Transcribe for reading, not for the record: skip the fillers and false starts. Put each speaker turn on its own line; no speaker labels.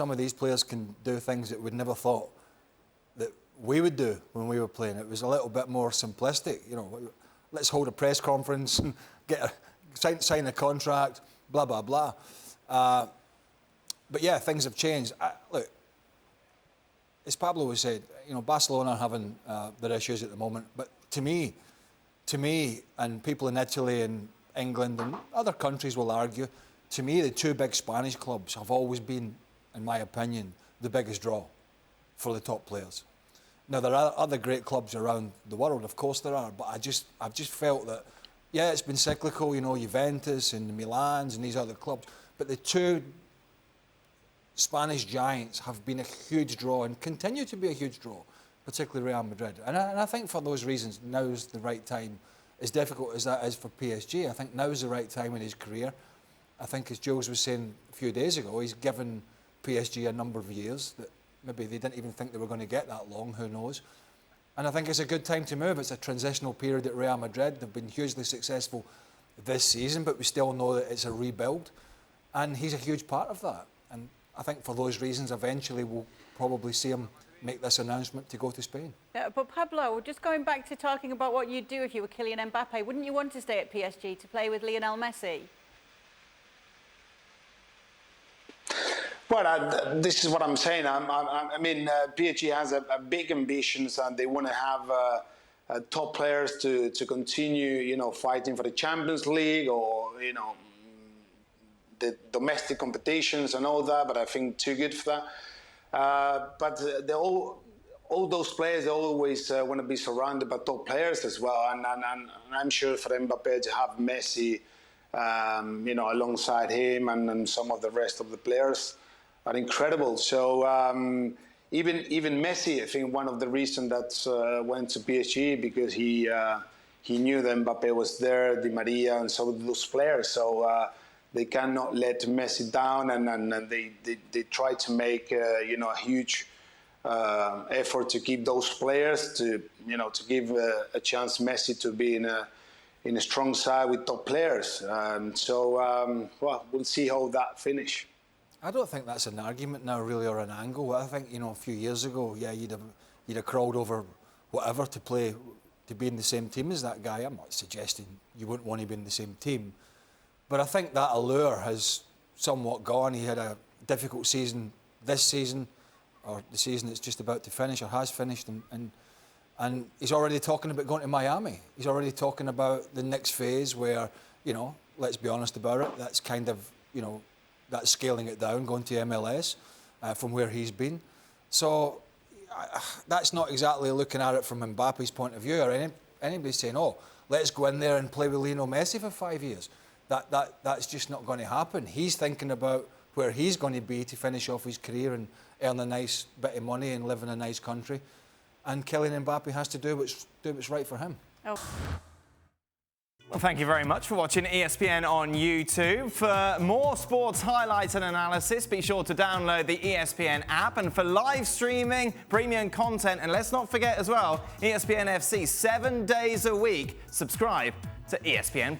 some of these players can do things that we'd never thought that we would do when we were playing. It was a little bit more simplistic, you know. Let's hold a press conference and sign a contract, blah, blah, blah. But yeah, things have changed. Look, as Pablo was said, you know, Barcelona are having their issues at the moment. But to me, and people in Italy and England and other countries will argue, to me, the two big Spanish clubs have always been, in my opinion, the biggest draw for the top players. Now, there are other great clubs around the world, of course there are, but I've just felt that, yeah, it's been cyclical, you know, Juventus and the Milans and these other clubs, but the two Spanish giants have been a huge draw and continue to be a huge draw, particularly Real Madrid. And I think for those reasons, now's the right time. As difficult as that is for PSG, I think now's the right time in his career. I think, as Jules was saying a few days ago, he's given PSG a number of years that maybe they didn't even think they were going to get that long, who knows. And I think it's a good time to move. It's a transitional period at Real Madrid. They've been hugely successful this season, but we still know that it's a rebuild. And he's a huge part of that. And I think for those reasons, eventually we'll probably see him make this announcement to go to Spain.
Yeah, but Pablo, just going back to talking about what you'd do if you were Kylian Mbappe, wouldn't you want to stay at PSG to play with Lionel Messi?
Well, this is what I'm saying. I mean, PSG has a big ambitions, and they want to have top players to continue, you know, fighting for the Champions League or, you know, the domestic competitions and all that. But I think too good for that. But all those players, they always want to be surrounded by top players as well. And I'm sure for Mbappe to have Messi, you know, alongside him and some of the rest of the players are incredible. So even Messi, I think one of the reasons that went to PSG because he knew that Mbappe was there, Di Maria, and some of those players. So they cannot let Messi down, and they try to make you know, a huge effort to keep those players to, you know, to give a chance Messi to be in a strong side with top players. So well, we'll see how that finish.
I don't think that's an argument now, really, or an angle. I think, you know, a few years ago, yeah, you'd have crawled over whatever to play, to be in the same team as that guy. I'm not suggesting you wouldn't want to be in the same team, but I think that allure has somewhat gone. He had a difficult season this season, or the season that's just about to finish, or has finished, and he's already talking about going to Miami. He's already talking about the next phase where, you know, let's be honest about it, that's kind of, you know, that's scaling it down, going to MLS from where he's been. So that's not exactly looking at it from Mbappe's point of view, or anybody saying, oh, let's go in there and play with Lionel Messi for 5 years. That's just not going to happen. He's thinking about where he's going to be to finish off his career and earn a nice bit of money and live in a nice country. And Kylian Mbappe has to do what's right for him.
Oh.
Well, thank you very much for watching ESPN on YouTube. For more sports highlights and analysis, be sure to download the ESPN app. And for live streaming, premium content, and let's not forget as well, ESPN FC 7 days a week. Subscribe to ESPN+.